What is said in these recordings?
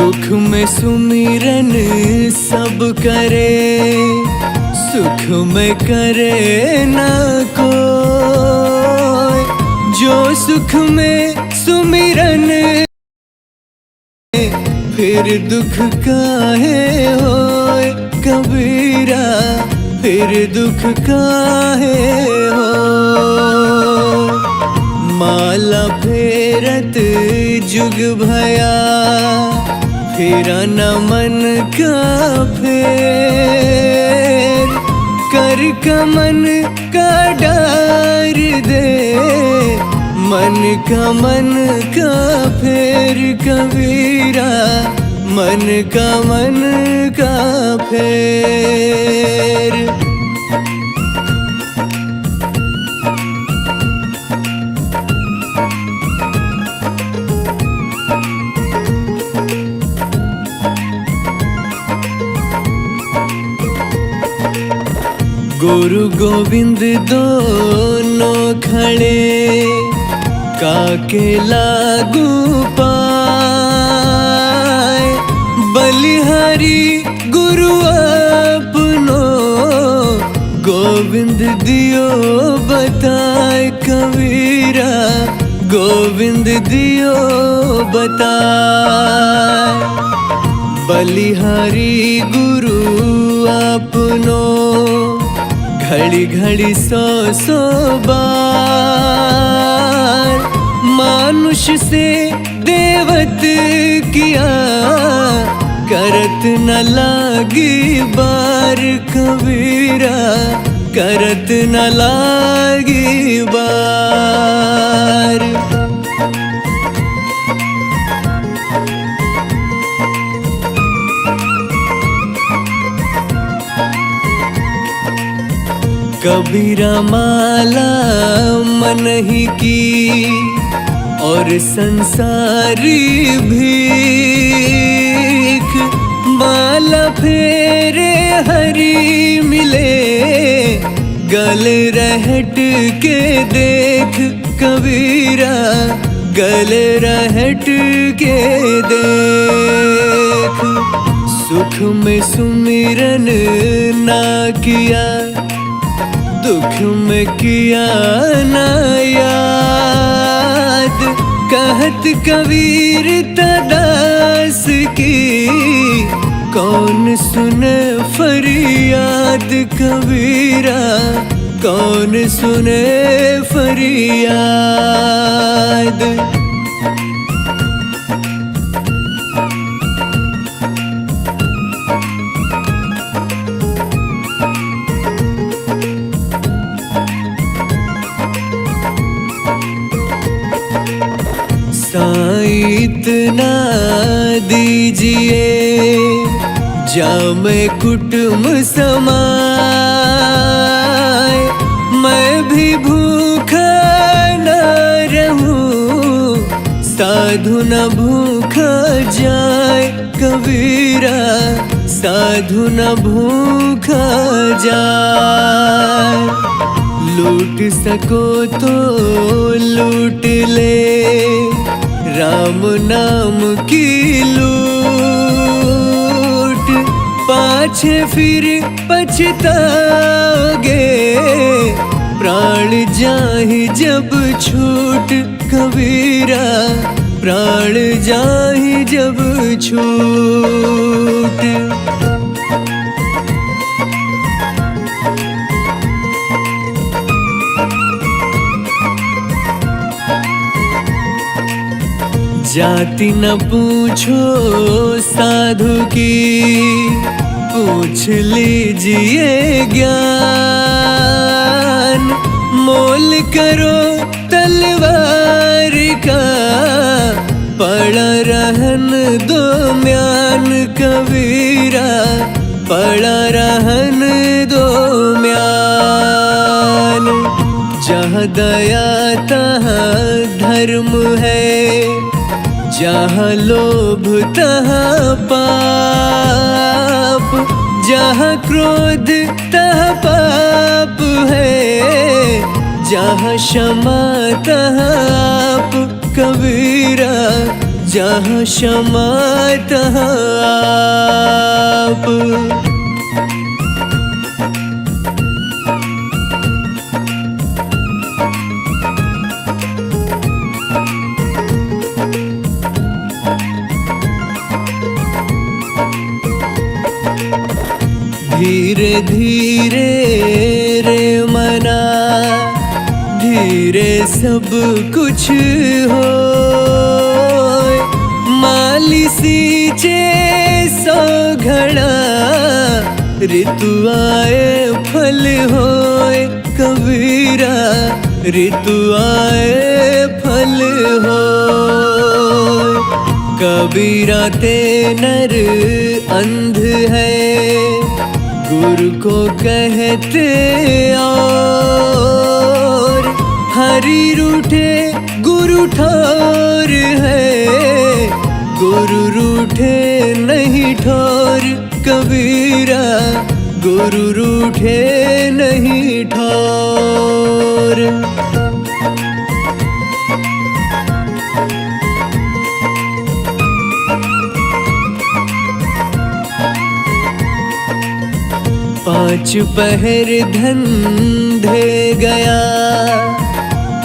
दुख में सुमिरन सब करे, सुख में करे ना कोई। जो सुख में सुमिरन फिर दुख काहे होए कबीरा, फिर दुख काहे हो। माला फेरत जुग भया, फेरा न मन का फेर। कर का मन का डार दे, मन का फेर कबीरा, मन का फेर। गुरु गोविंद दोनों खड़े, काके लागू पाए। बलिहारी गुरु अपनो, गोविंद दियो बताए कबीरा, गोविंद दियो बताए। बलिहारी गुरु अपनो, घड़ी घड़ी सौ सौ बार। मानुष से देवत किया, करत न लागी बार कबीरा, करत न लागी बार। कबीरा माला मन ही की, और संसारी भीख। माला फेरे हरी मिले, गल रहट के देख कबीरा, गल रहट के देख। सुख में सुमिरन ना किया, दुख में किया ना याद। कहत कबीर तदास की, कौन सुने फरियाद कबीरा, कौन सुने फरियाद। इतना दीजिए, जामे कुटुम्ब समाए। मैं भी भूखा न रहूं, साधु न भूखा जाए कबीरा, साधु न भूखा जाए। लूट सको तो लूट ले, राम नाम की लूट। पाछे फिर पछताओगे, प्राण जाहि जब छूट कबीरा, प्राण जाहि जब छूट। जाति न पूछो साधु की, पूछ लीजिए ज्ञान। मोल करो तलवार का, पड़ा रहन दो म्यान कबीरा, पड़ा रहन दो म्यान। जहाँ दया तहाँ धर्म है, जहाँ लोभ तहाँ पाप। जहाँ क्रोध तहाँ पाप है, जहाँ क्षमा तहाँ आप कबीरा, जहाँ क्षमा तहाँ आप। धीरे धीरे रे मना, धीरे सब कुछ हो। माली सींचे सौ घड़ा, ऋतु आए फल होए। कबीरा ऋतु आए फल होए। कबीरा ते नर अंध है, गुरु को कहते और। हरि रूठे गुरु ठोर है, गुरु रूठे नहीं ठोर। कबीरा गुरु रूठे नहीं ठोर। पांच पहर धंधे गया,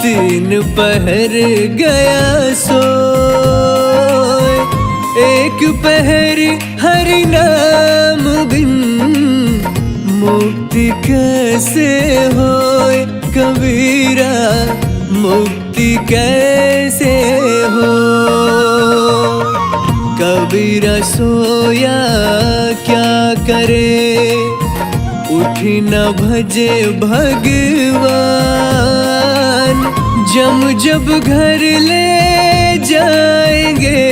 तीन पहर गया सोए। एक पहर हरि नाम बिन, मुक्ति कैसे होए। कबीरा मुक्ति कैसे हो। कबीरा सोया क्या करे, उठी न भजे भगवान। जब घर ले जाएंगे,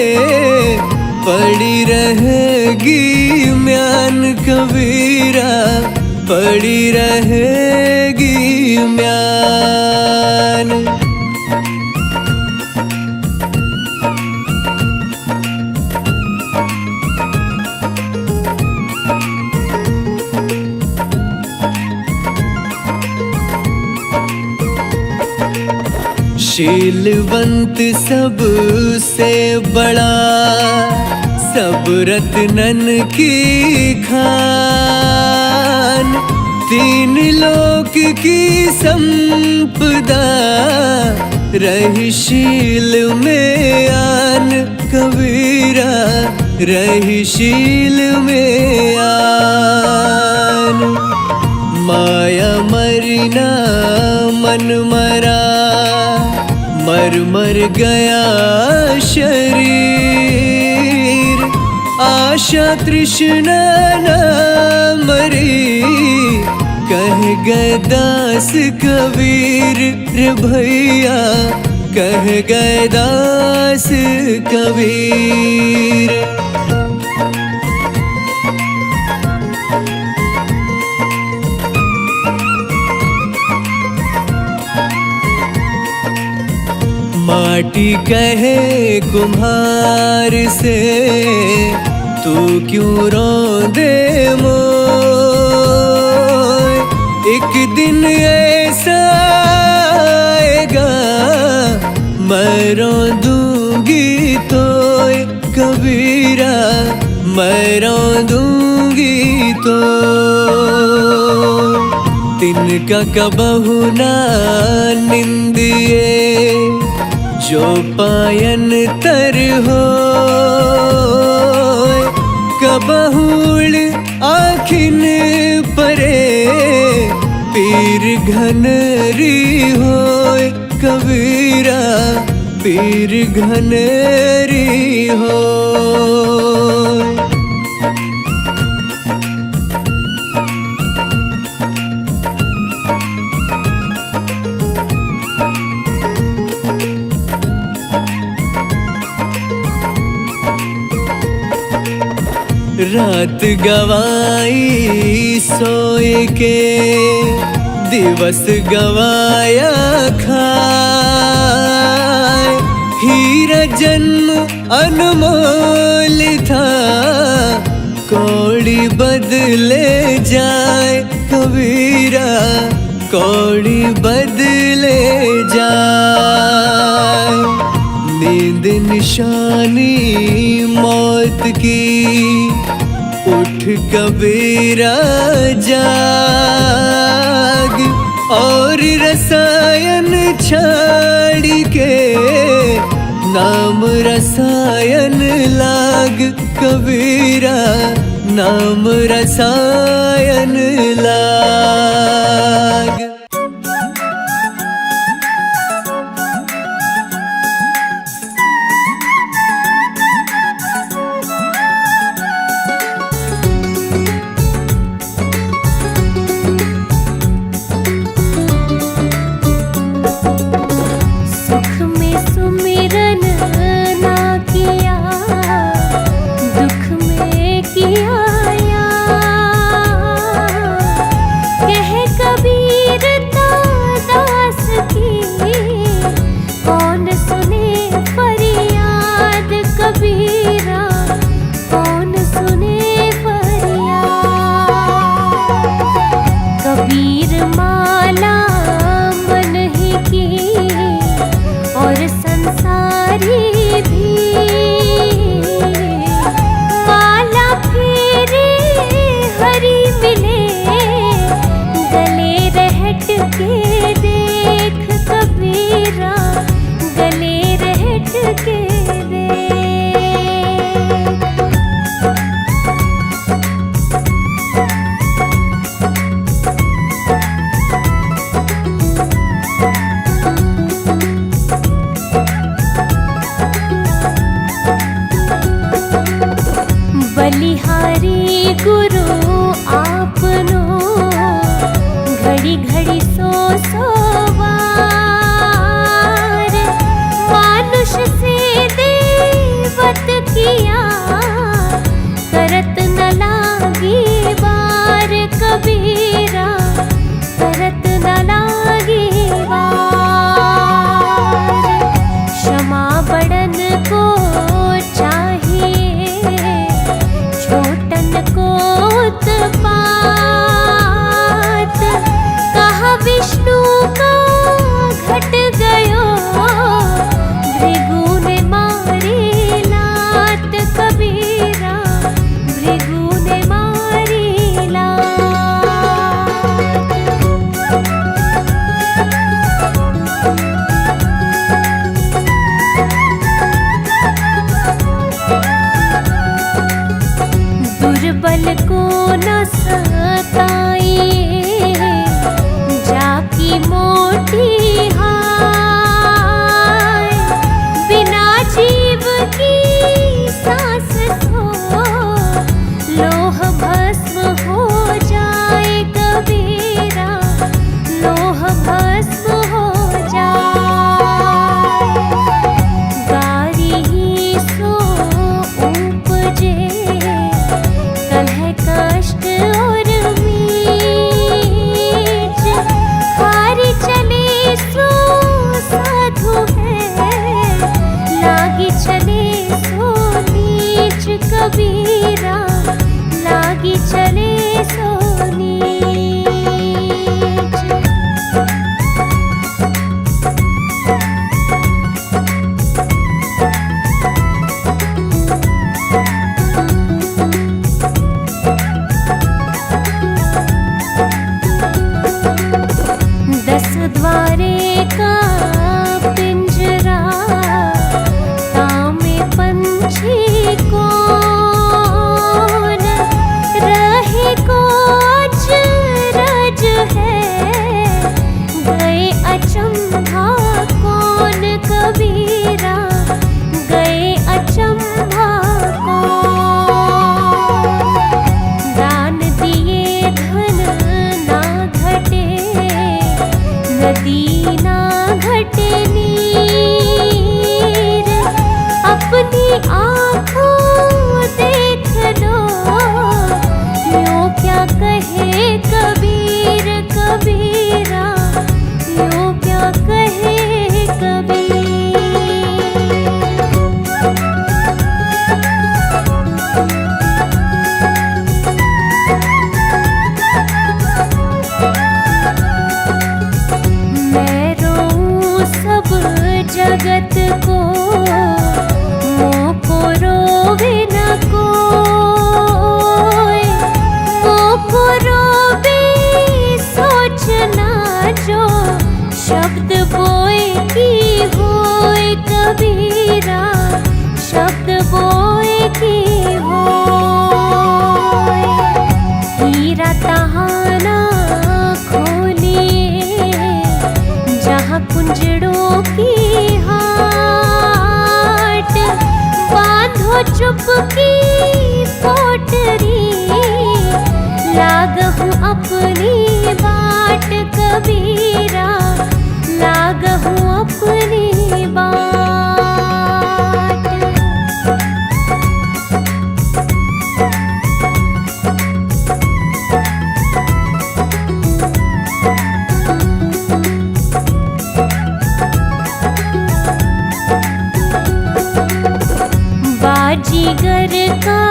पड़ी रहेगी म्यान। कबीरा पड़ी रहेगी म्यान। शीलवंत सबसे बड़ा, सब रत्नन की खान। तीन लोक की संपदा, रही शील में आन। कबीरा रही शील में आन। माया मरना मन मरा, मर मर गया शरीर। आशा तृष्णा न मरी, कह गए दास कबीर। रे भैया कह गए दास कबीर। माटी कहे कुम्हार से, तू क्यों रोंदे मोय। एक दिन ऐसा आएगा, मैं रोंदूंगी तोय। कबीरा मैं रोंदूंगी तो। तिनका कबहु ना निंदिए, जो पायन तर हो। कबहूल आखिन परे, पीर घनरी होय। कबीरा पीर घनरी होय। रात गवाई सोए के, दिवस गवाया खाए। हीरा जन्म अनमोल था, कौड़ी बदले जाए। कबीरा कौड़ी बदले जाए। नींद निशानी मौत की, उठ कबीरा जाग, और रसायन छाड़ के नाम रसायन लाग। कबीरा नाम रसायन लाग। बलिहारी गुरु आपनो, घड़ी घड़ी सो वार, मानुष से देवत किया, करत न लागी बार। कबीरा करत न लागी बार। क्षमा बड़न को उत्पात, कहा विष्णु का घट गयो, भृगु ने मारी लात। कबीरा भृगु ने मारी लात। दुर्बल को न सताइए, जाकी मोटी हाय। बिना जीव की सांस तो लोह भस्म हो जाए। कबीरा लोह भस्म हो जाए। गारी ही सो उपजे, कष्ट और मीच। खारी चले सो साधु है, लागी चले सो नीच। कबीरा लागी चले सो नीच। द्वारे का पिंजरा, तामे पंछी कौन रहे। कबीरा शब्द बोए की होय। हीरा तहाना खोलिए जहाँ कुंजड़ों की हाट, बांधो चुपकी पोटरी लागहूँ अपनी बाट कबीरा, लागहूँ अपनी बाट। बाजीगर का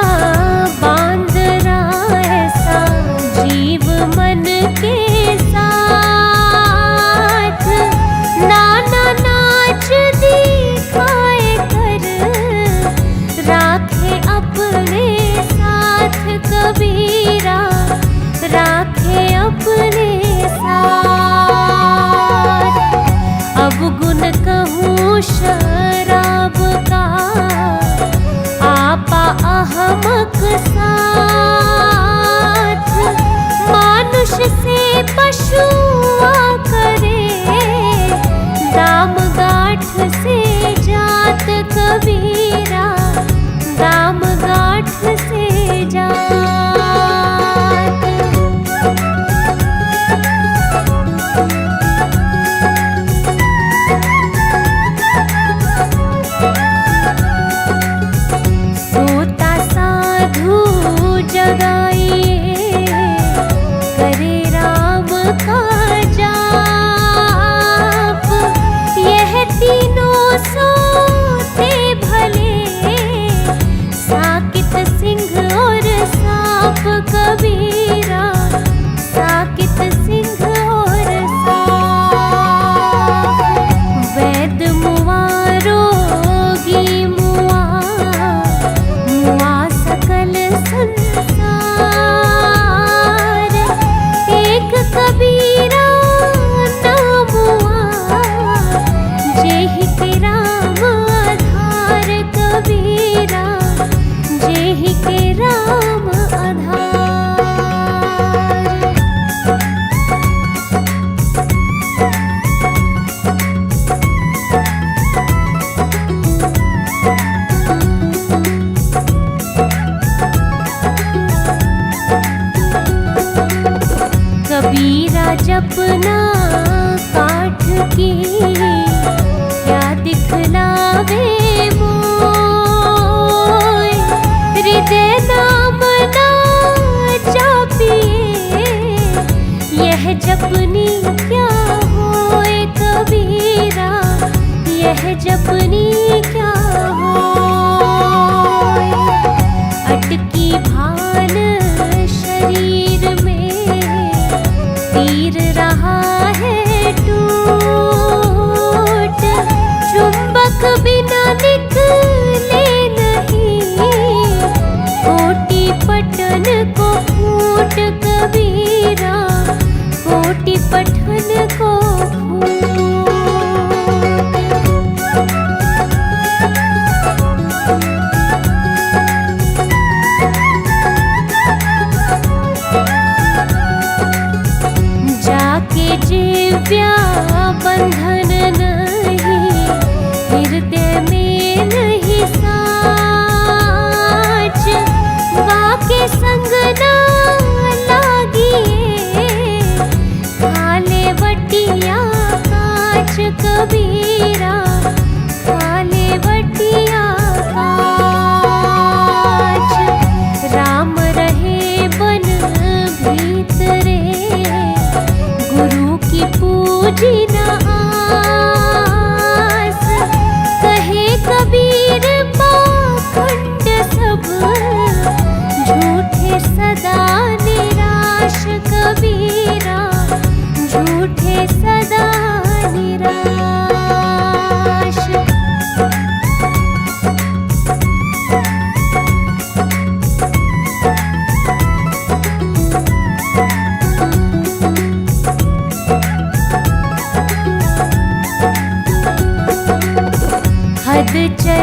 बांदरा ऐसा जीव मन के साथ, नाना नाच दिखाए कर राखे अपने साथ कबीरा, राखे अपने साथ। अब गुण कहूँ शराब का आपा अहमक साथ, मानुष से पशुआ करे दाम गाठ से जात कबीरा, दाम गाठ से जात। सोता साधु जगाइए करे राम का जाप, यह तीनों सोते भले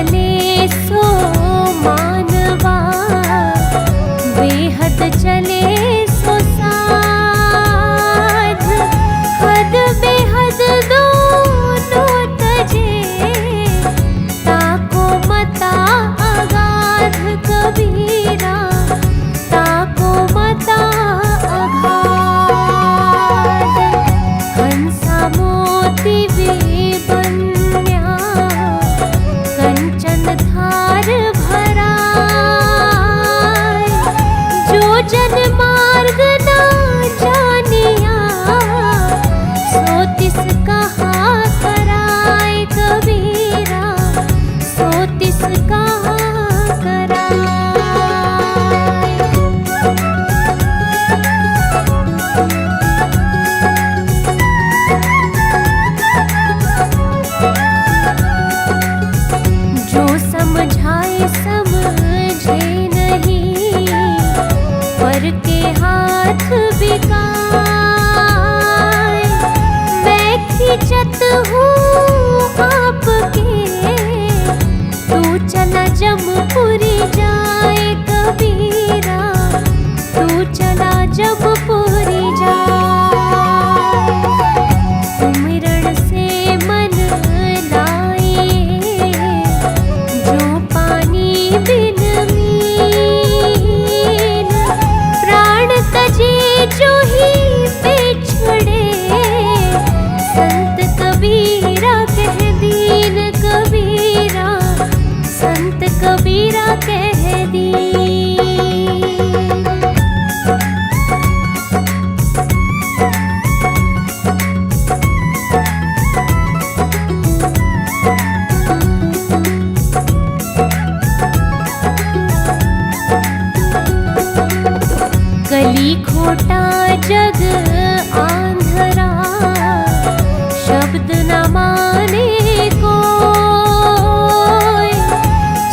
चले सो मानवा, बेहद चले सो साध, हद बेहद दोनों तजे, ताको मता अगाध कबीरा, ताको मता अगाध। हंसा मोती बन्या, कंचन थार भराय, जो जन मार्ग ना जानिया, सो तिस कहा कराय कबीरा, सो तिस कहा कराय। जो समझाए समझे नहीं, पर के हाथ बिकाए, मैं खिंचत हूँ आपके, तू चला जमपुरी जाए कबीरा, तू चला जमपुरी जाए। सुमिरण से मन लाए, जो पानी बिन मीन, प्राण तजे जो ही बिछड़े, संत कबीरा कह दीन कबीरा, संत कबीरा कह दीन। कली खोटा जग आंधरा, शब्द न माने कोय,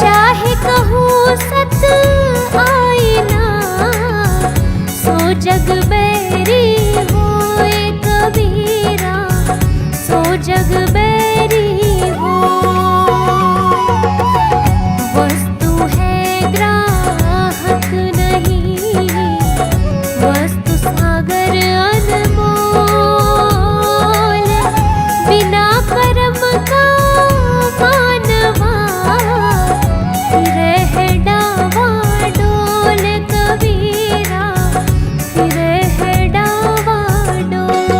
चाहे कहूँ सत आईना, सो जग बैरी होए कबीरा, सो जग बैरी होए। वस्तु है ग्राहक नहीं, वस्तु सागर अनमोल, बिना कर्म का मानवा, रह डावा डोल कबीरा, रह डावा डोल।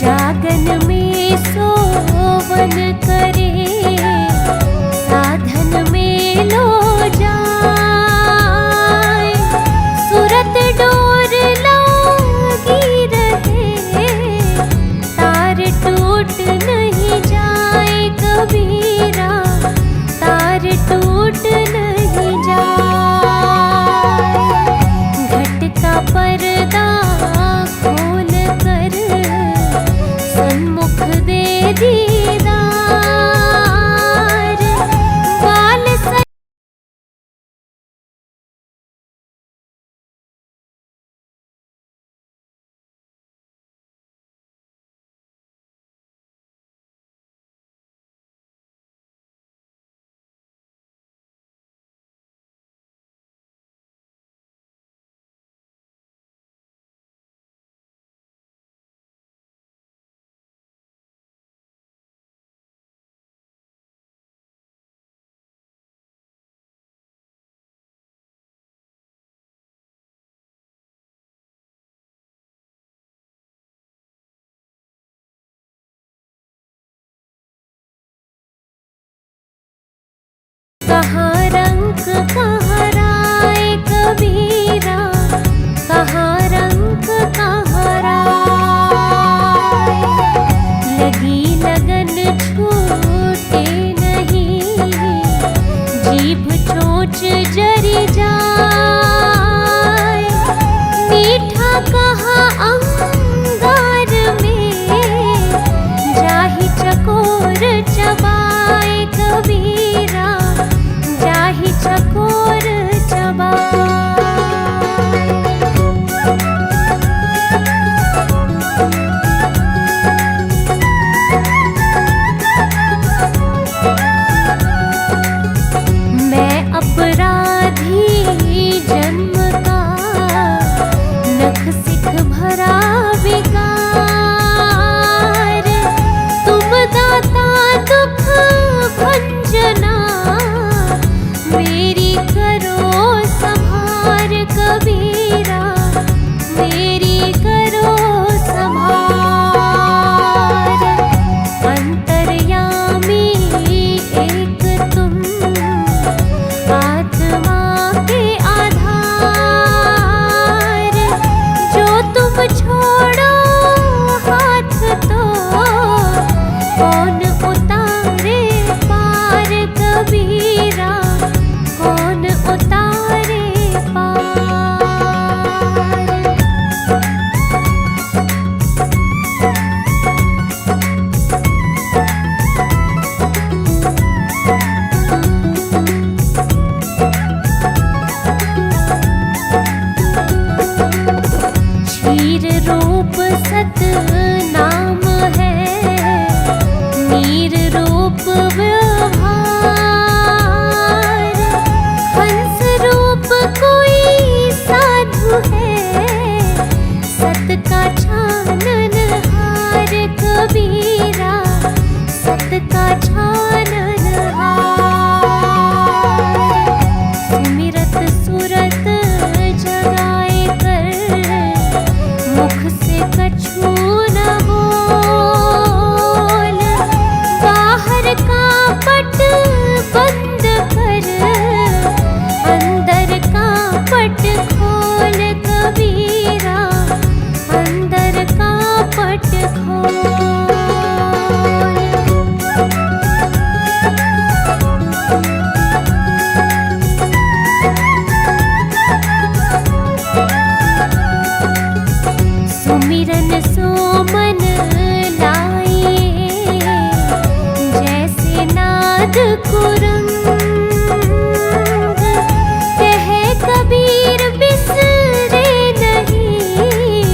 जागन में सोवन करे, साधन में लो जाए, सुरत डोर लागी रहे, तार टूट नहीं जाए कबीरा, तार टूट नहीं जाए। घट का पर्दा खोल कर, सन्मुख दे दीदार, बाल कहाँ रंग कहाँ राय कबीरा, कहाँ रंग कहाँ राय, लगी लगन छूटे नहीं, जीभ चोंच जरी जाए, मीठा कहाँ अंगार में, जाहि चकोर चबाए कबीरा, जाहि चकोर कबीरा मेरी करो संभार। अंतर्यामी एक तुम आत्मा के आधार, जो तुम छोड़ो हाथ तो कौन उतारे पार कबीरा, कौन उतारे पार। क्षीर रूप सत नाम है, नीर रूप व्यवहार। हंस रूप कोई साधु है, सत का छानन हार कबीरा, सत का छानन हार। सुमिरत सुरत जगाए कर, मुख से कछु न बोल। बाहर का पट बंद कर, अंदर का पट खोल कबीरा, अंदर का पट खोल। सुमिरन सो मन लाइए, जैसे नाद कुरंग। कहे कबीर बिसरे नहीं,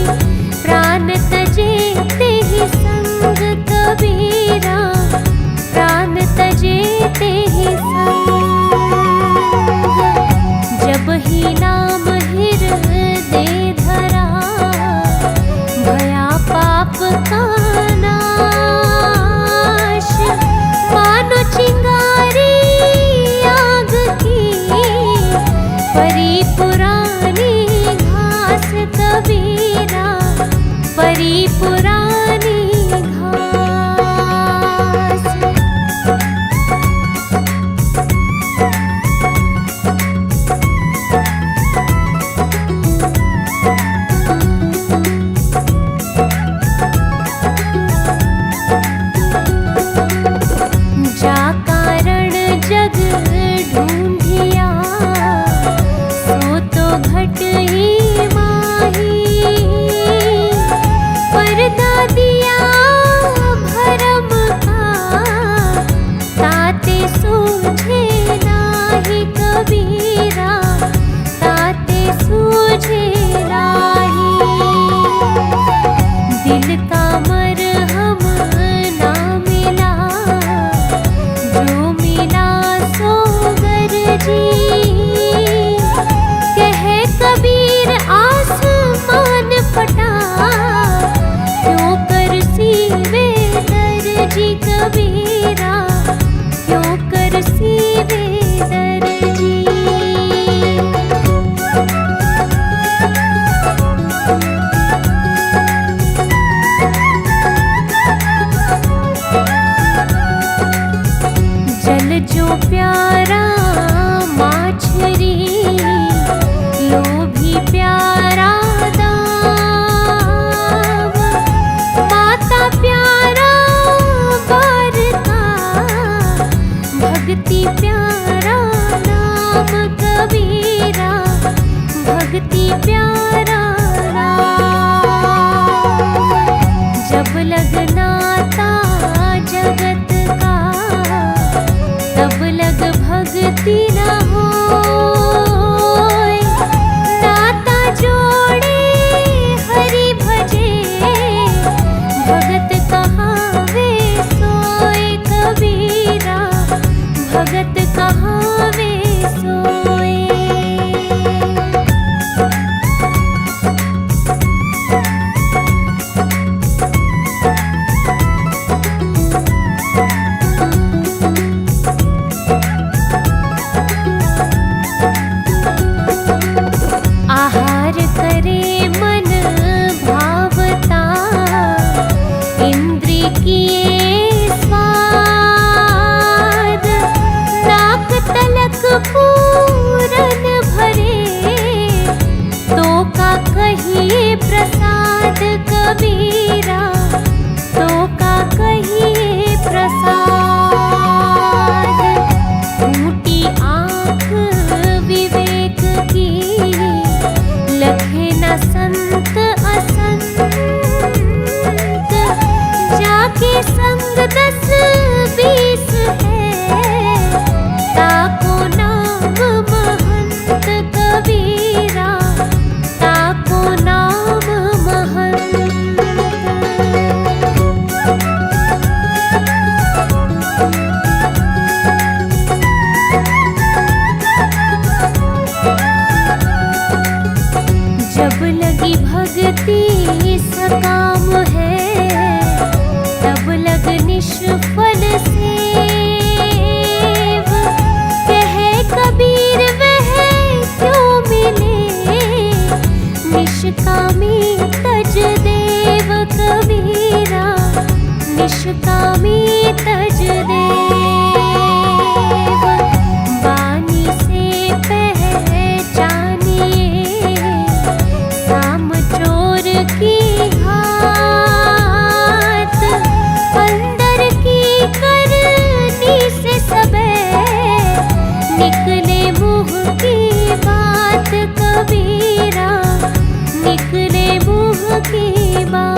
प्राण तजे ते ही संग कबीरा, प्राण तजे ते ही संग। जब ही नाम हृदय धरा, भया पाप का नाश। मानो चिंगारी आग की, परी पुरानी घास कबीरा, परी पुरानी घास। जा कारण जग ढूंढिया, सो तो घट ही माही। पर्दा दिया भरम का, ताते सूझे नाही कबीरा, ताते सूझे नाही। दिल का मरहम ना मिला, जो मिला सो गरजी। कहे कबीर आसमान फटा, क्यों कर सीवे दर्जी कबीरा, क्यों कर सीवे दर्जी। जल जो प्यारा माछरी, लोभी प्यारा दाम। माता प्यारा बार का, भक्ति प्यारा नाम कबीरा, भक्ति प्यारा नाम। जब लगनाता जगत का, तब लग भक्ति न होय। नाता जोड़े हरि भजे, भगत कहाँ वे सोए कबीरा, भगत कहाँ वे सोए। जब लगी भक्ति सकाम है, तब लग निष्फल सेव। कहे कबीर वह क्यों मिले, निष्कामी तज देव कबीरा, निष्कामी तज देव। वाणी से पहचानिए काम चोर की घात, अंदर की करनी से सबे निकले मुँह की बात कबीरा, निकले मुँह की बात।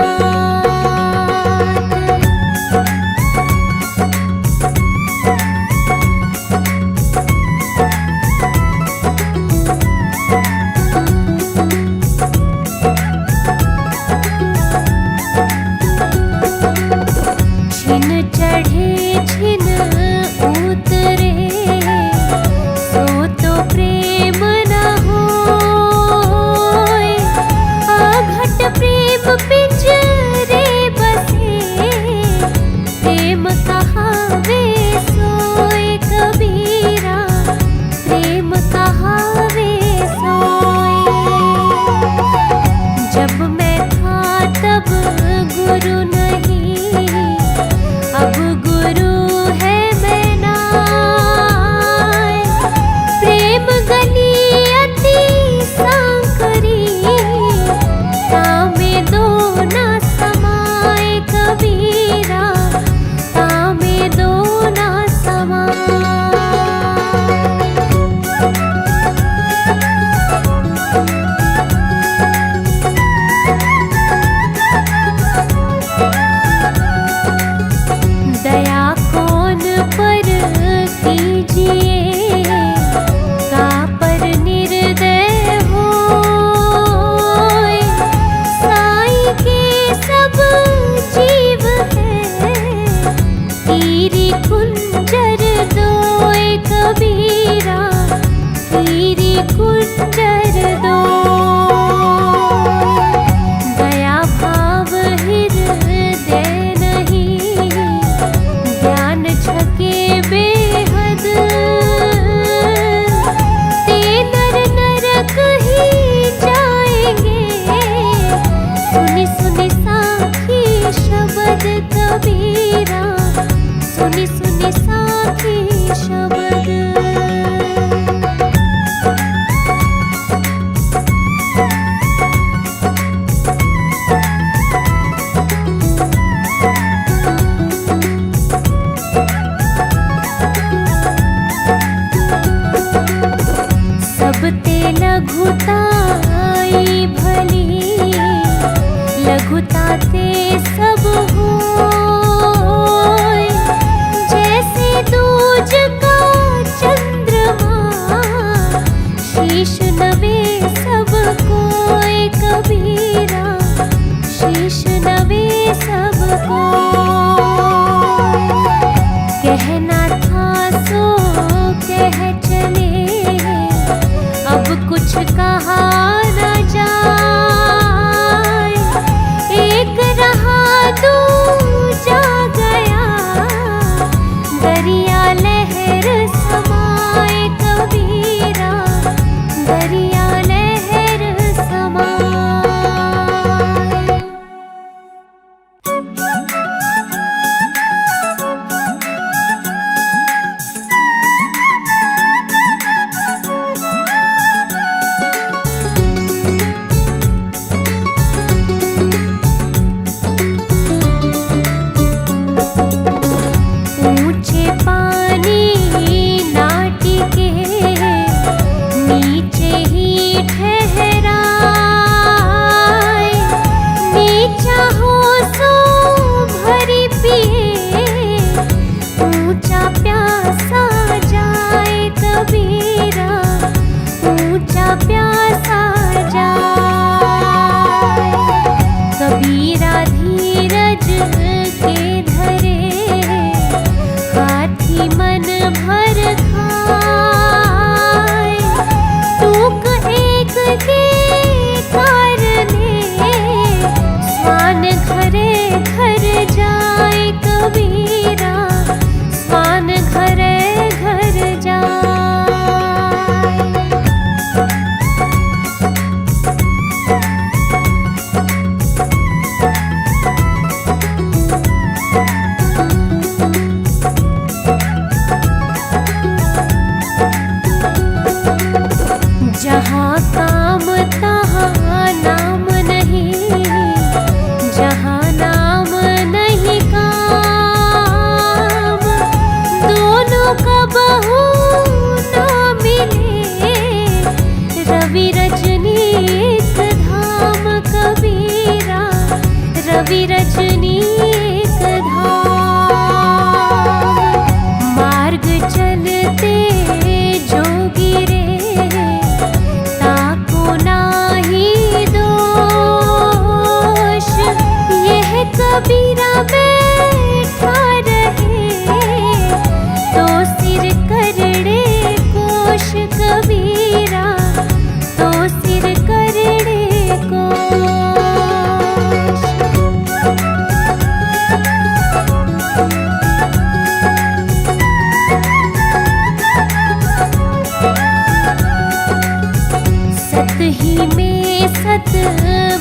ही में सत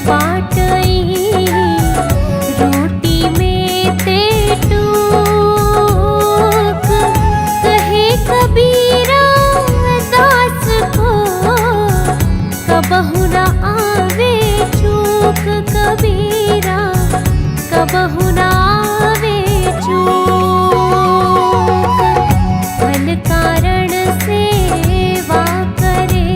बाटई, रोटी में ते टूक। कहे कबीरा दास को, कबहु न आवे चूक। कबीरा कबहु न आवे चूक। फल कारण सेवा करे,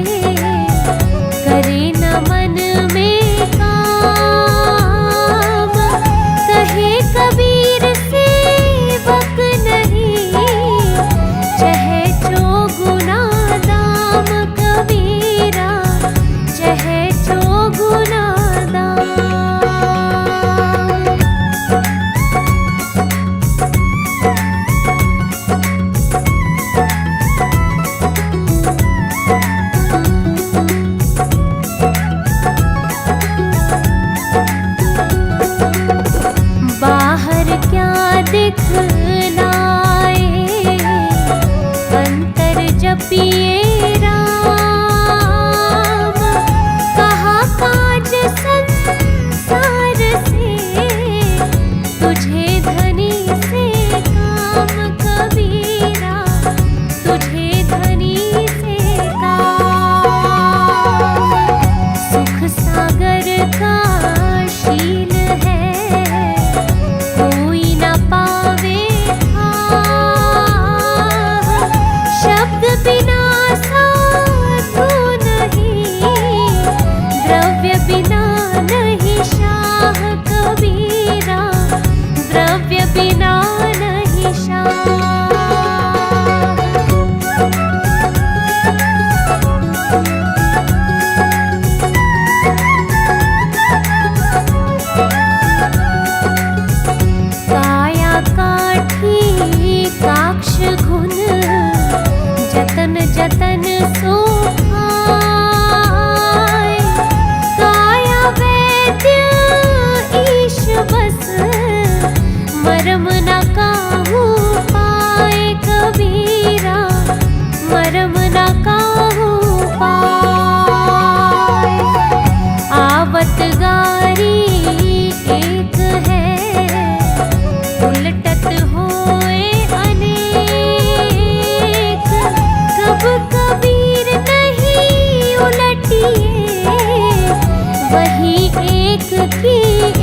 करे न मन में काम। कहे कबीर सेवक नहीं, चहे चौगुना दाम। कबीरा चहे चौगुना दाम। बाहर क्या दिखलाए, अंतर जपिए राम। कहा काज संसार से, तुझे धनी से काम। कबीरा तुझे धनी से काम। सुख सागर का शील है, कोई न पावे थाह। शब्द बिना साधु नहीं, द्रव्य बिना नहीं शाह। कबीरा द्रव्य बिना नहीं शाह। काया काठी काक्ष गुण, जतन जतन सो खाए। काया वैद्य ईश बस, मरम न काहू पाए। कबीरा मरम न काहू पाए। आवत गारी एक है, उलटत होए अनेक। कब कबीर नहीं उलटिए, वही एक की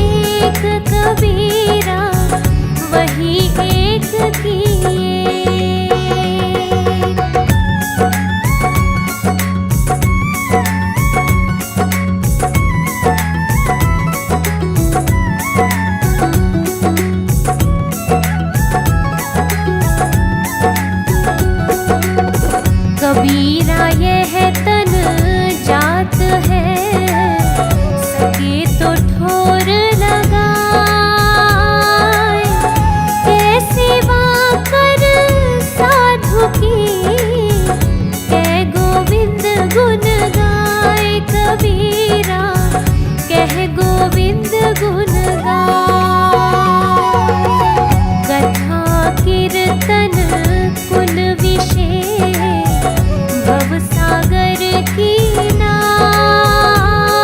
एक। कबीरा वही एक की एक। कबीरा यह तन जात है, सके तो ठोर लगाए। कैसे वाकर साधु की, कह गोविंद गुण गाए। कबीरा कह गोविंद गुण गाए। कथा कीर्तन कुल विषय, भव सागर की नाव।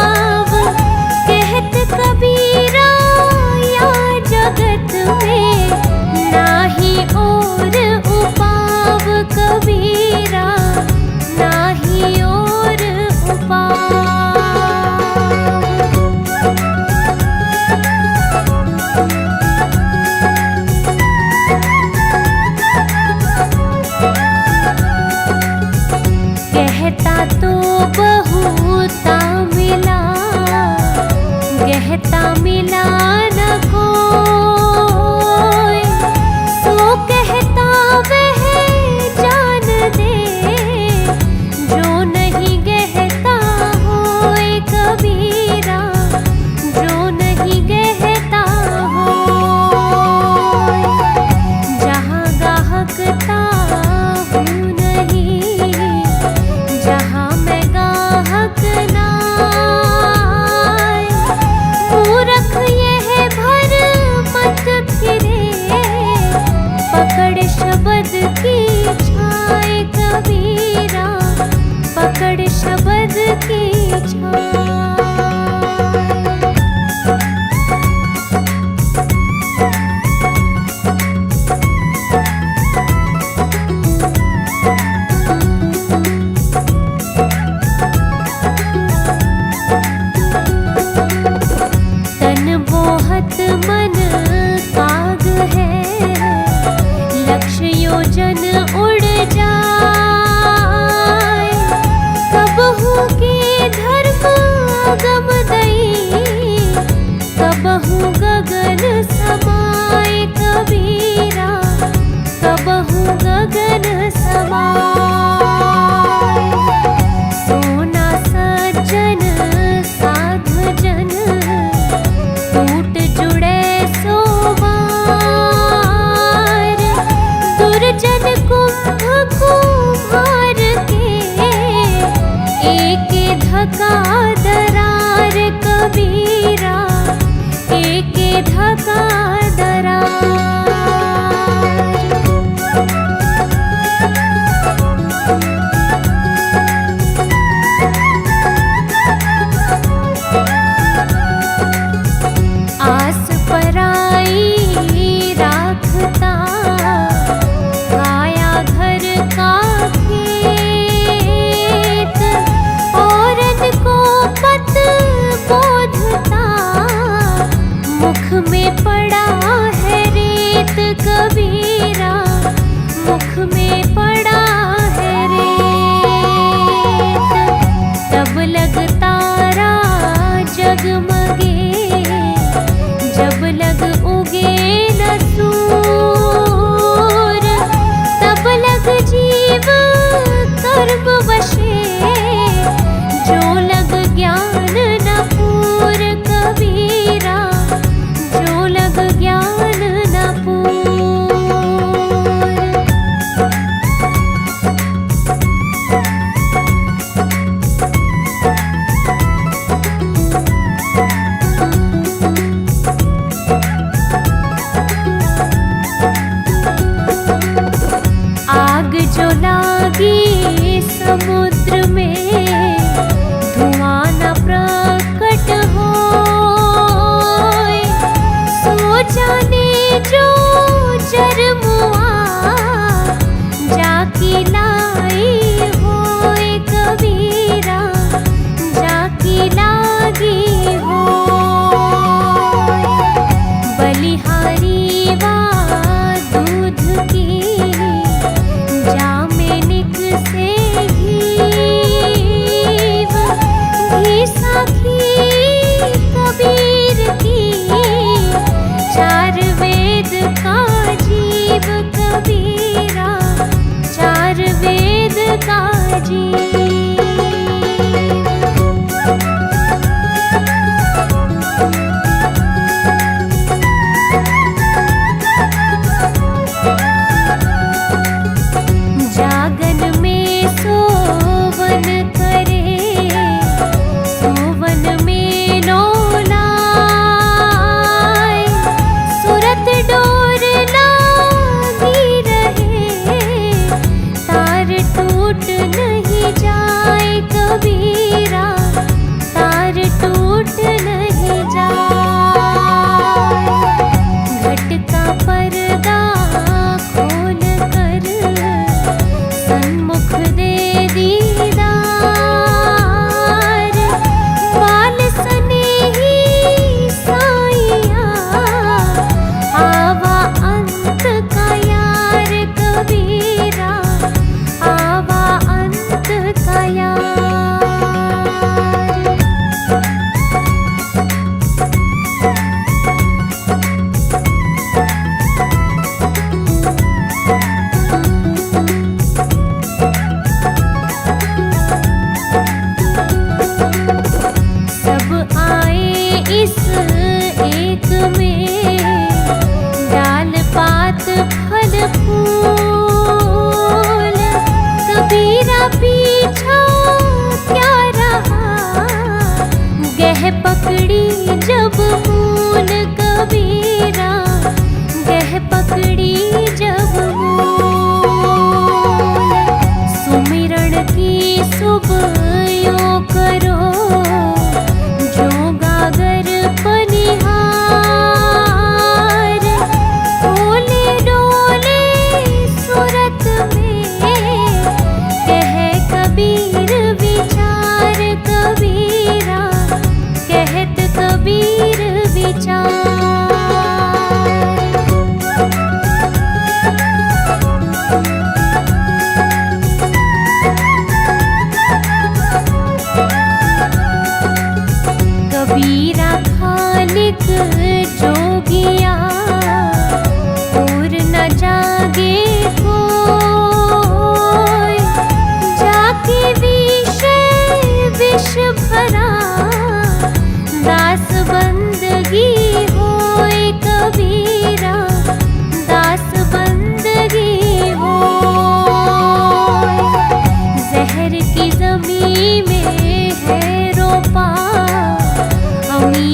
जगमगे, जब लग उगे न सूर, तब लग जीव कर्म वशे, जो लग ज्ञान न पूर कबीरा, जो लग ज्ञान न पूर। आग जो लागी समुद्र में, धुआं न प्रकट होय, सो जाने जो जरमुआ, जाकी लाई होय कबीरा, जाकी लागी होय। बलिहारी वा दूध की, जामे निकसे घीव, घी साखी कबीर की, चार वेद का जीव कबीरा, चार वेद का जीव। जागन में सोवन करे, सोवन में लोलाय, सुरत डोर लागी रहे, तार टूट नहीं जाए कबीरा, तार टूट नहीं जाए। घट का पर्दा खोल कर, सन्मुख दे दीदार, बाल स्नेही साइया, आवा अंत का यार कबीरा, आवा अंत का यार। सब आए इस एक में, डाल पात फल फूल, कबीरा पीछा क्या रहा, गह पकड़ी जब मूल कबीरा, गह पकड़ी जब मूल। सुमिरण की सुबह यो करो, जो गागर पनिहार, डोले डोले सुरत में, कह कबीर विचार कबीरा, कहत कबीर विचार। कबीरा खालिक जोगिया, और न जागे कोय, जाके विष भरा, दास बंदगी होय कबीरा, दास बंदगी होय। जहर की जमी में है रोपा, अमी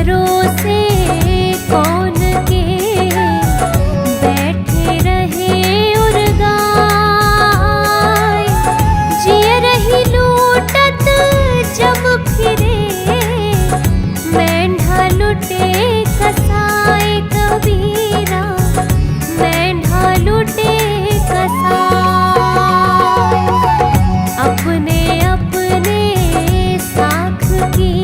भरोसे कौन के बैठे रहे उर्गाए, जिय रही लूटत जब फिरे मेंढा लुटे कसाए कबीरा, मेंढा लुटे कसाए। अपने अपने साख की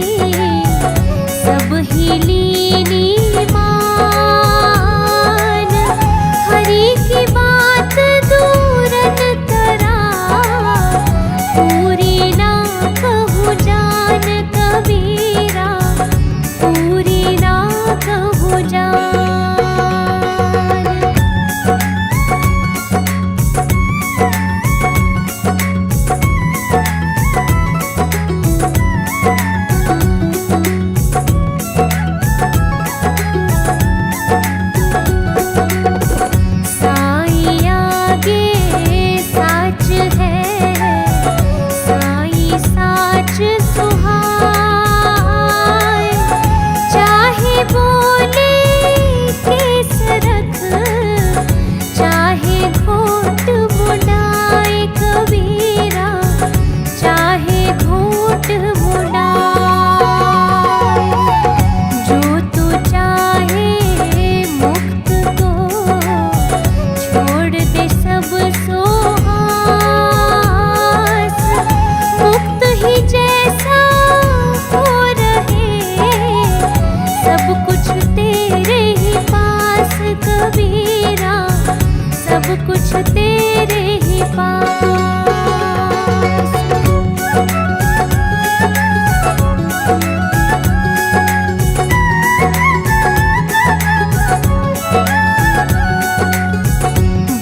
सब ही लीनी मान, हरि की बात दूरन तरा पूरी ना कहूँ जान कबीरा, पूरी ना कहूँ जान। साईं आगे साच है, साईं साच सुहाए, चाहे बोले केसरख, चाहे घोट मुड़ाए कबीरा, चाहे घोट मुड़ाए। जो तू चाहे मुक्त को छोड़ दे सब सोहास, मुक्त ही जैसा हो रहे सब कुछ तेरे ही पास कबीरा, सब कुछ तेरे ही पास।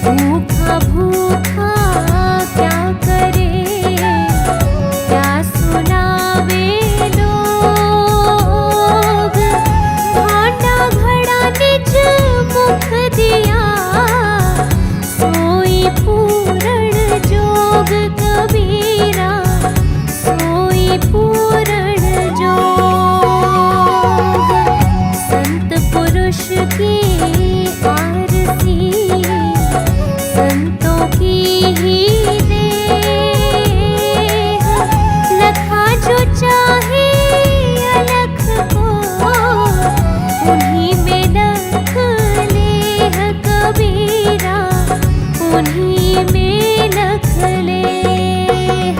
भूखा भूखा क्या करे, क्या सुनावे लोग, भांडा घड़ा निज मुख दिया, सोई पूरण जोग कबीरा, सोई पूरण जोग। संत पुरुष की आरती संतों की ही देह, लखा जो चाहे अलख को उन्हीं में लख लेह कबीरा, उन्हीं में लख लेह।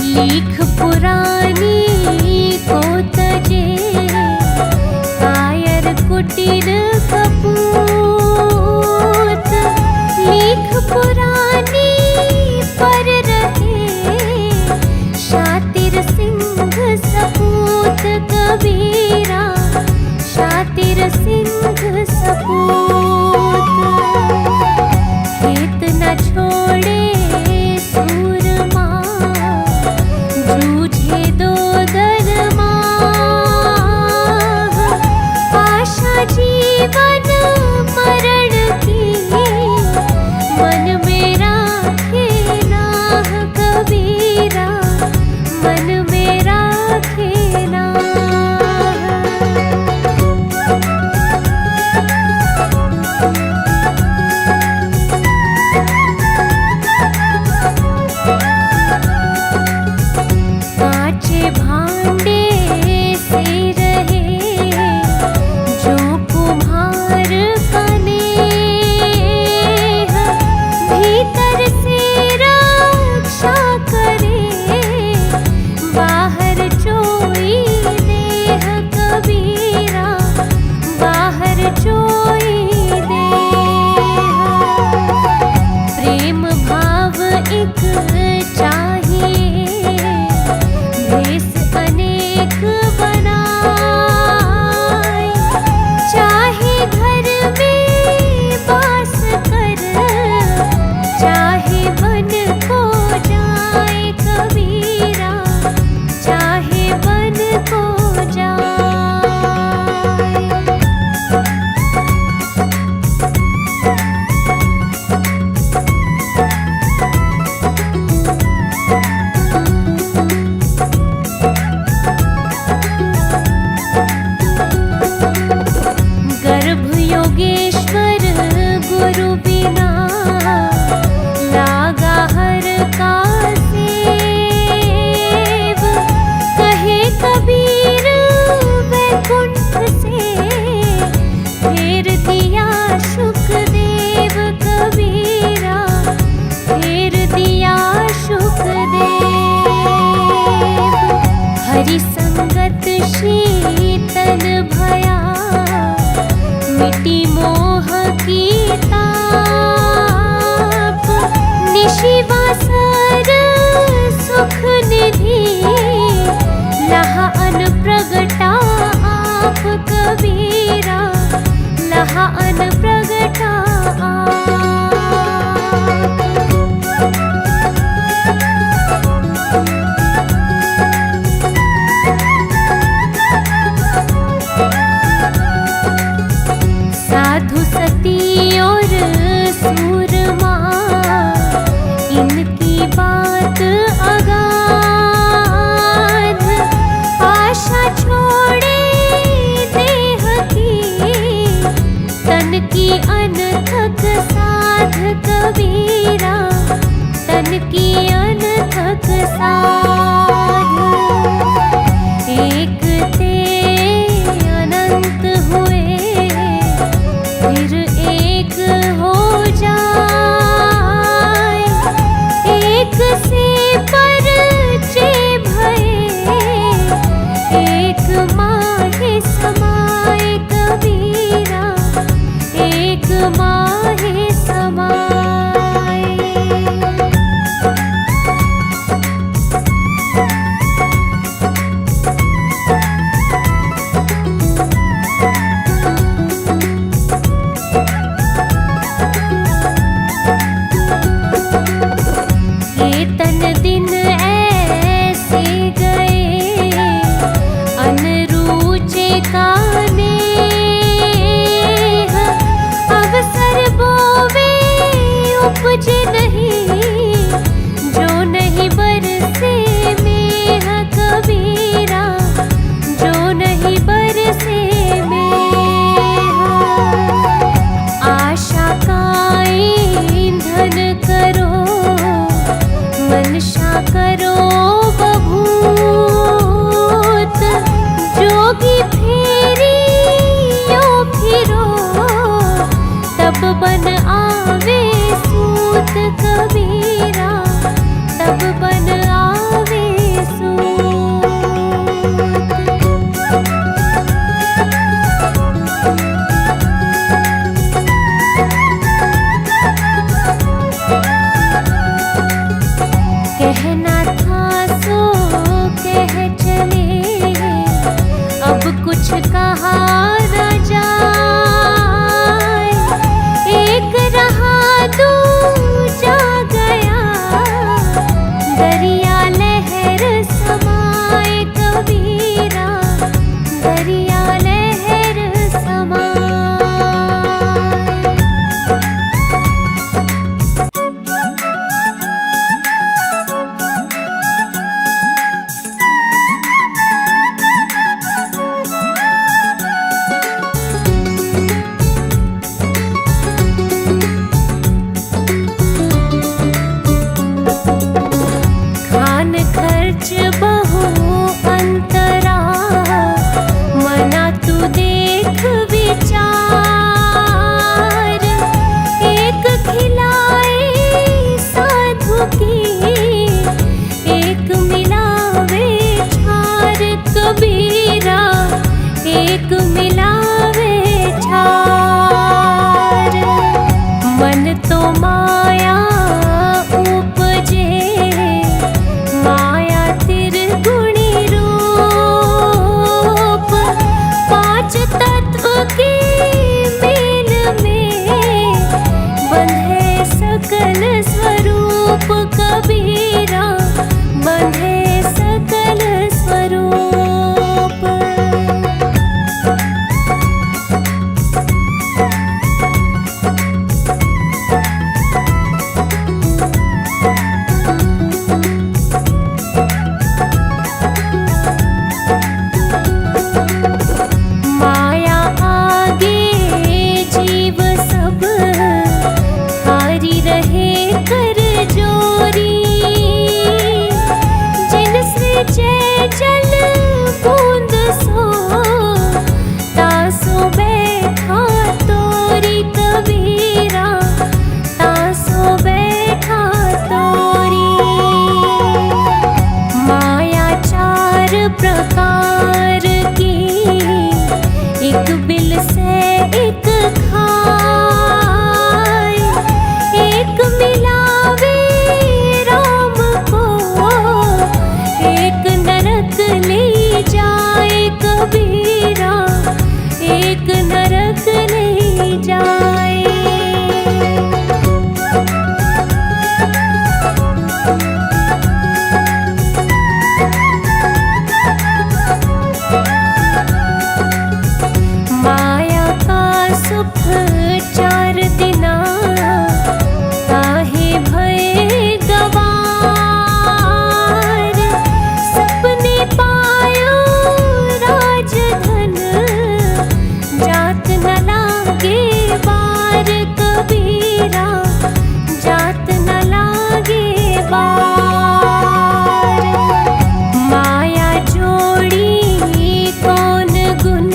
लीख पुरानी को तजे, कायर कुटीर कपूत, लीख पुरानी पर रहे शातिर सिंह सपूत कबीरा, शातिर सिंह सपूत। खेत न छोड़े सूरमा, जूझे दो दरमाह, आशा जीवन मरण की मन में राखे नाह कबीरा, मन में राखे नाह। कांचे भांडे से रहे जो कुम्हार बन आवे सूत कबीरा, तब बन आवे सूत। कहना था सो कह चले, अब कुछ कहा न जाए। एक रहा दूजा गया, दरिया लहर समाए कबीरा, दरिया लहर समाए। खान खर्च बहु अंतरा, मना तू देख विचार। एक खिलाए साधु की, एक मिलावे छार कबीरा, एक मिलावे छार। मन तो माया उपजे, माया त्रिगुणी रूप। पांच तत्व के मेल में बंधे सकल स्वरूप कबीरा, बंधे सकल स्वरूप। माया आगे जीव सब, हारी रहे कर जोरी। जिनसे जय जल बूंद सो, तासो बैठा तोरी कबीरा, तासो बैठा तोरी। माया चार प्रकार की, एक बिल से एक खाए। एक मिलावे राम को, एक नरक ले जाए कबीरा, एक नरक ले जाए। माया का सुख चार दिना, काहे भय गवार। सपने पायो राजधन, जात न लागे बार कबीरा, जात न लागे बार। माया जोड़ी कौन गुण,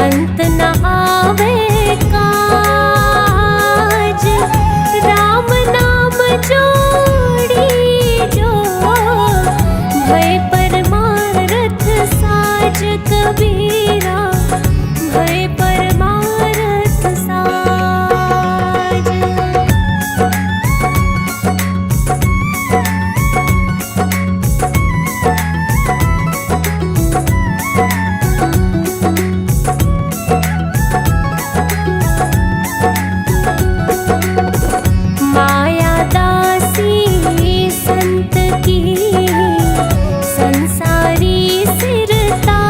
अंत न आवे काज। राम नाम जोड़ी जो, भय परमारथ साज कबीरा, भय परमारथ साज। माया दासी संत की, संसारी सिरताज।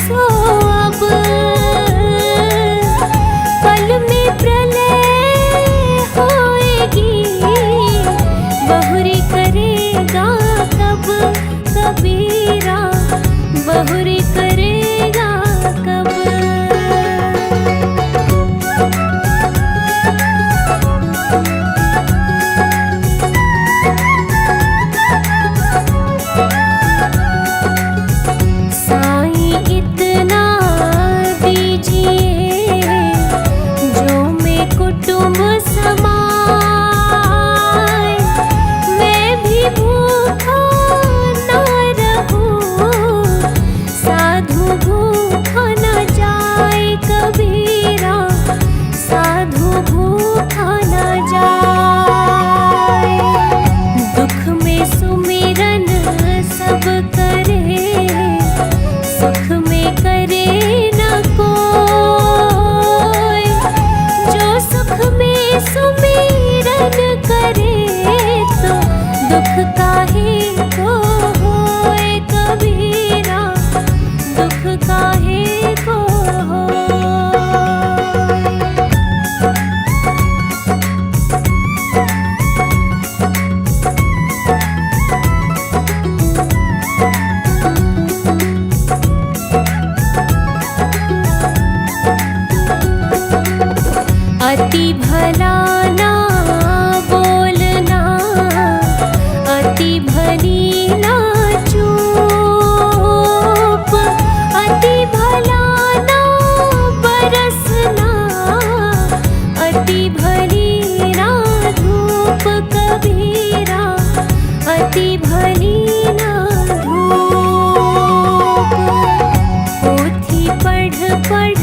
सो अब पल में प्रलय होएगी, बहुरी करेगा कब कबीरा, बहुरी करेगा कब। साईं इतना दीजिए जो मैं कुटुंब समाए, मैं भी भूखा ना रहूं, साधु भूखा न जाए कबीरा, साधु भूखा न जाए। दुख में सुमिरन सब करे, सुख में करे न कोई, जो सुख में सुमिरन करे तो दुख काहे को होए कबीरा, दुख काहे को होए। अति भला ना बोलना, अति भली ना चूप, अति भला ना बरसना, अति भली ना धूप कबीरा, अति भली ना धूप। पोथी पढ़ पढ़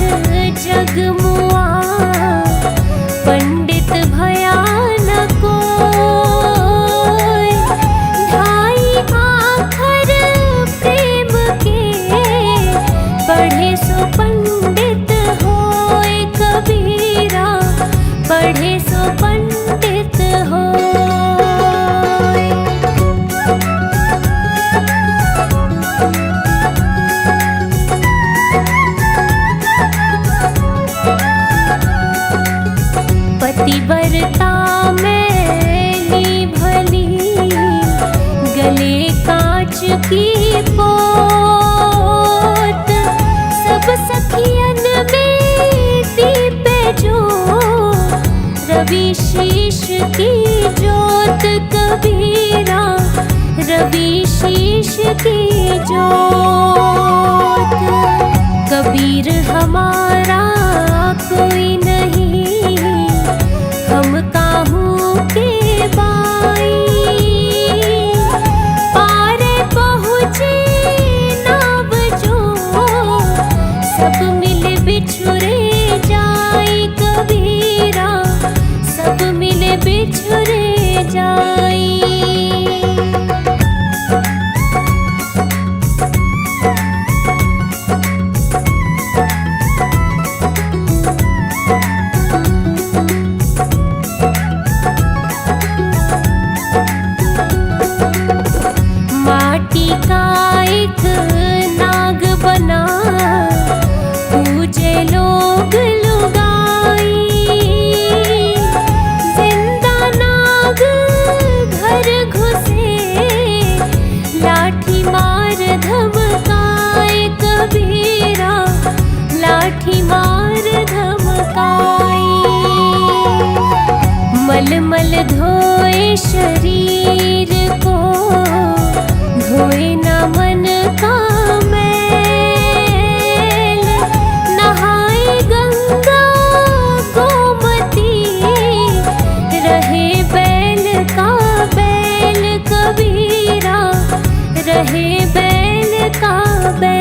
जगमुआ, पंडित भया न कोई, ढाई आखर प्रेम के, पढ़े सो पंडित होए कबीरा, पढ़े सो पंडित होए। पतिव्रता मैली भली, गले कांच की पोत, सब सखियन में दीपे जो, रवि शीश की जोत कबीरा, रवि शीश की जोत। कबीर हमारा कोई नहीं, हम काहू के बाई, पारे पहुँचे नाव जो, सब मिल बिछुरे जाए कबीरा, सब मिल बिछुरे जाए। माटी का एक नाग बना, पूजे लोग लुगाई, जिंदा नाग घर घुसे, लाठी मार धमकाए कबीरा, लाठी मार धमकाई। मलमल धोए शरीर को, धोए न मन का मैल, नहाए गंगा गोमती, रहे बैल का बैल कबीरा, रहे बैल का बैल।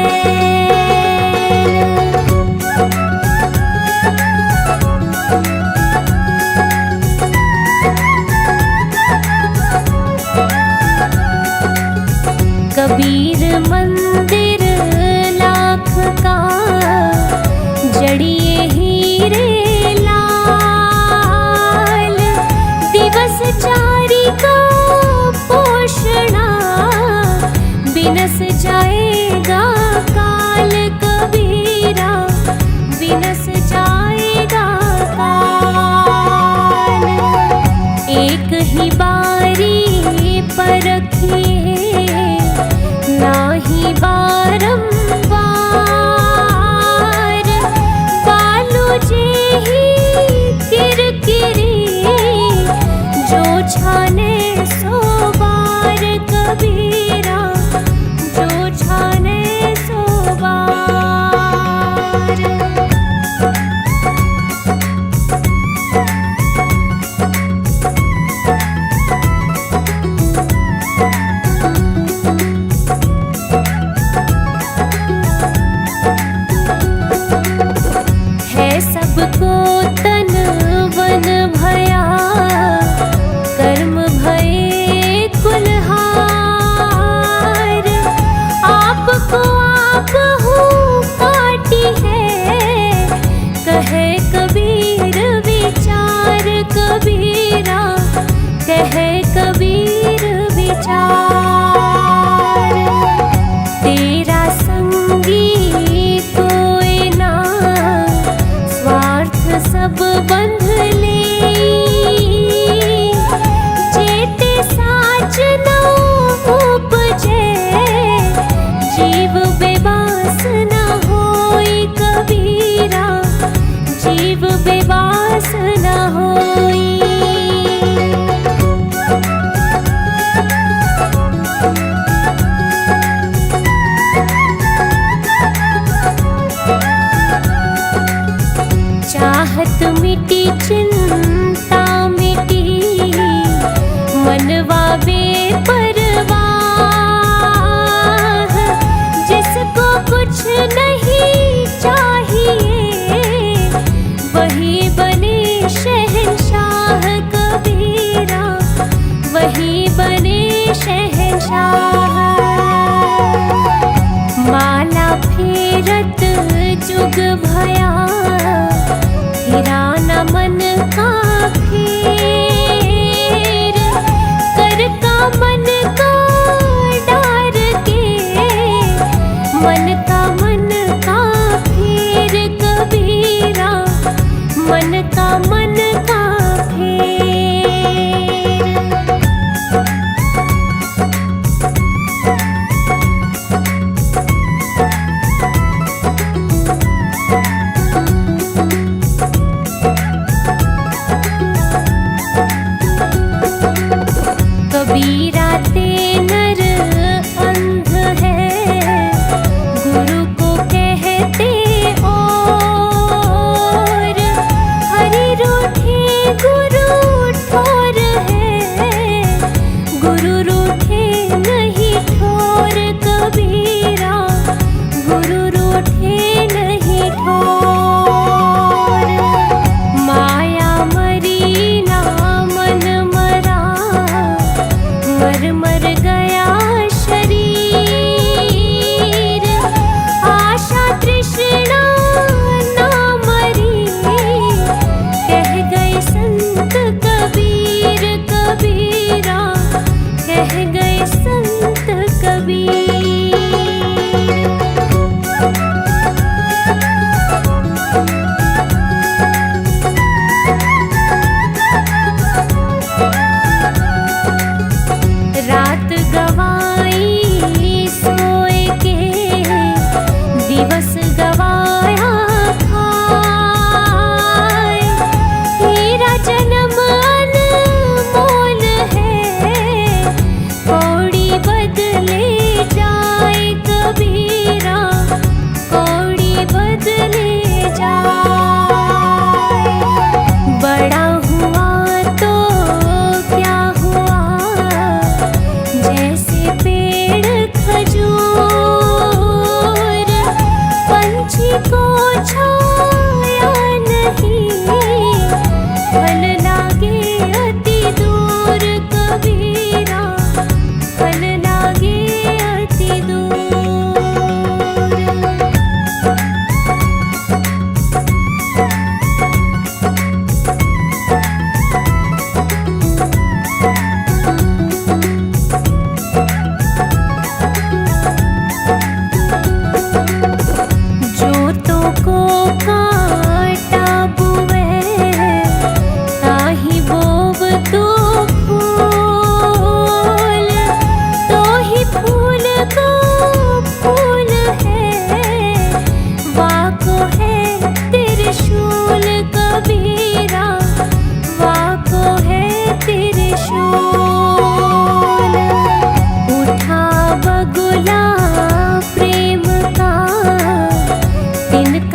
है सबको तन वन भया, कर्म भये कुल्हार। आपको आप हूँ काटी है,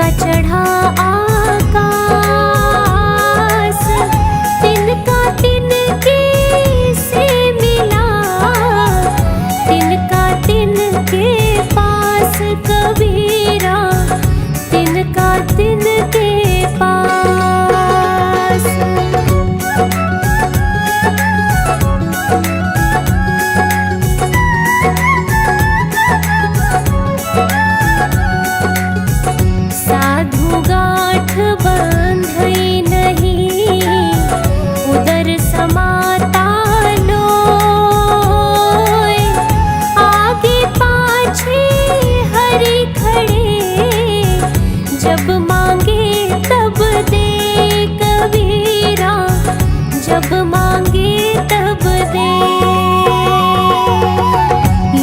तिनका चढ़ा आकाश, तिनका तिनके से मिला, तिनका तिनके पास कबीरा, तिनका तिनके पास। साधु गांठ बंधई नहीं, उदर समाता लोय, आगे पाछे हरि खड़े, जब मांगे तब दे कबीरा, जब मांगे तब दे।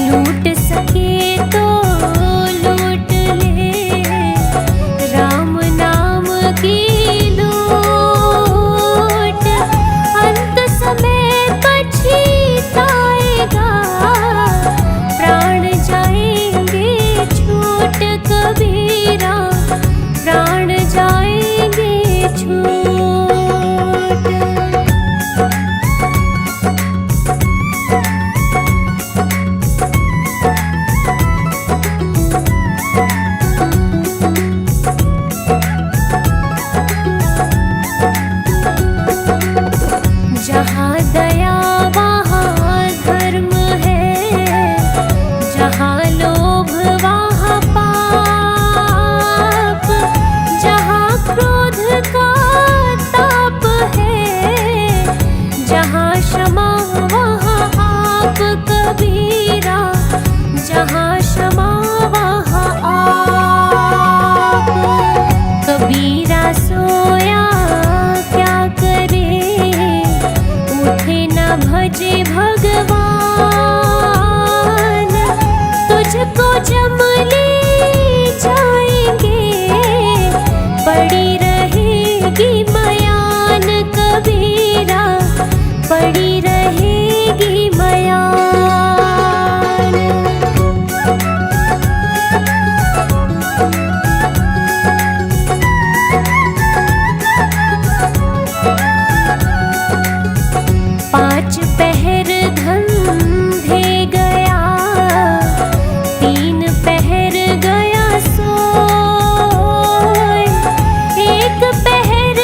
लूट सके तो लूट ले, राम नाम की लूट, अंत समय पछताएगा, प्राण जाएंगे छूट कबीरा, प्राण जाएंगे छूट। जहाँ दया वहाँ धर्म है, जहाँ लोभ वहाँ पाप, जहाँ क्रोध का ताप है, जहाँ क्षमा वहाँ आप कबीरा, जहाँ क्षमा वहाँ आप। कबीरा सोया क्या करे, उठे न भजे भगवान, तुझको जम ले जाएंगे, पड़ी रहेगी मयान कबीरा, पड़ी रहेगी मयान। पांच पहर धंधे गया, तीन पहर गया सोय, एक पहर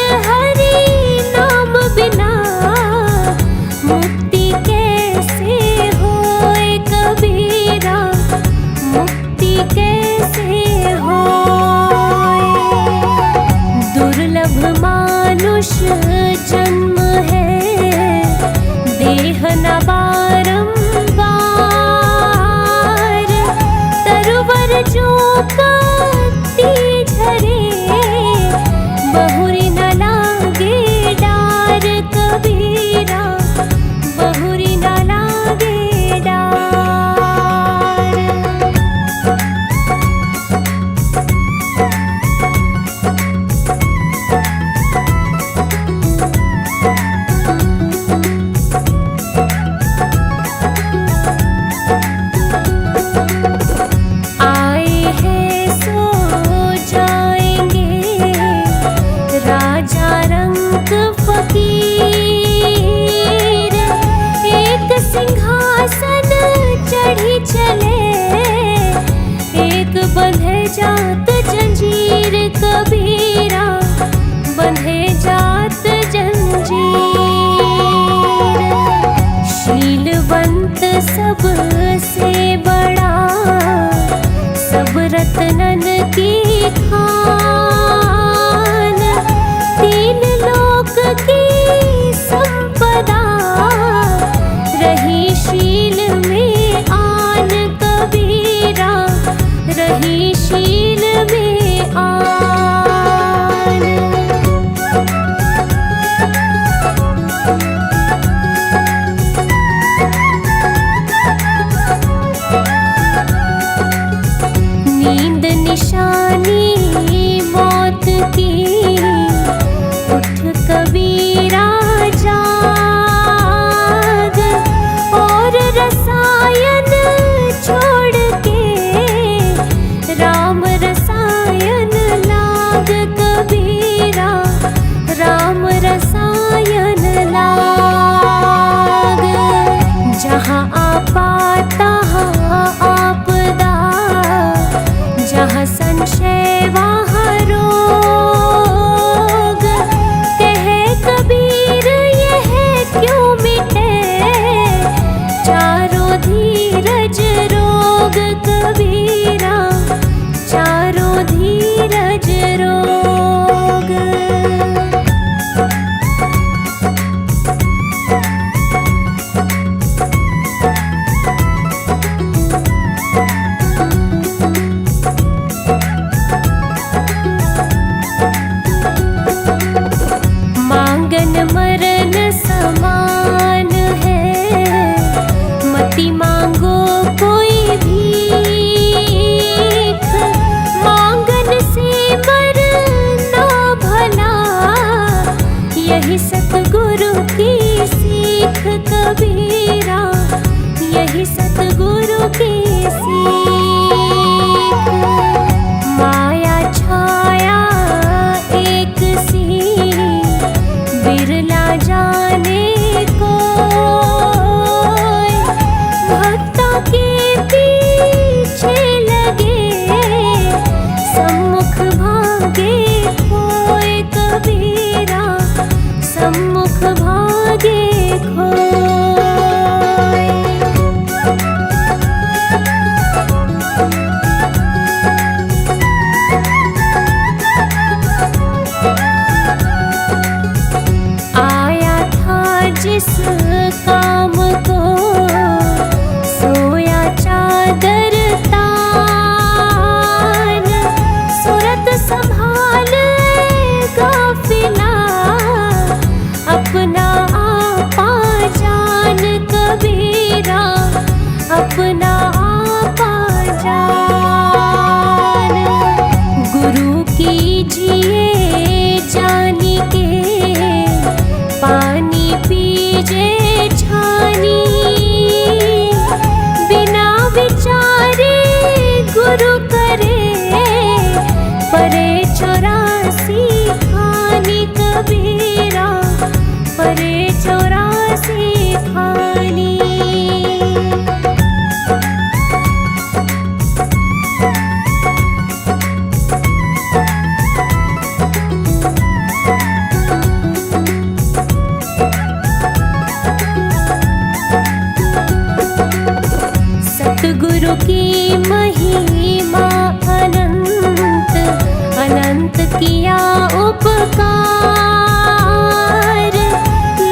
अनंत किया उपकार,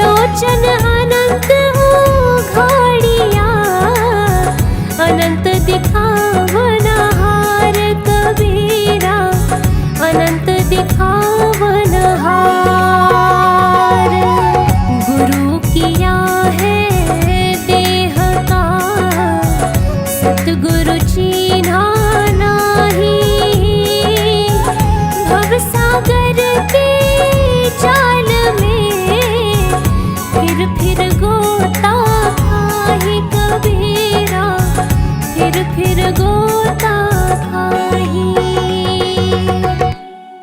लोचन अनंत उघाड़िया, अनंत दिखावनहार कबीरा, अनंत दिखा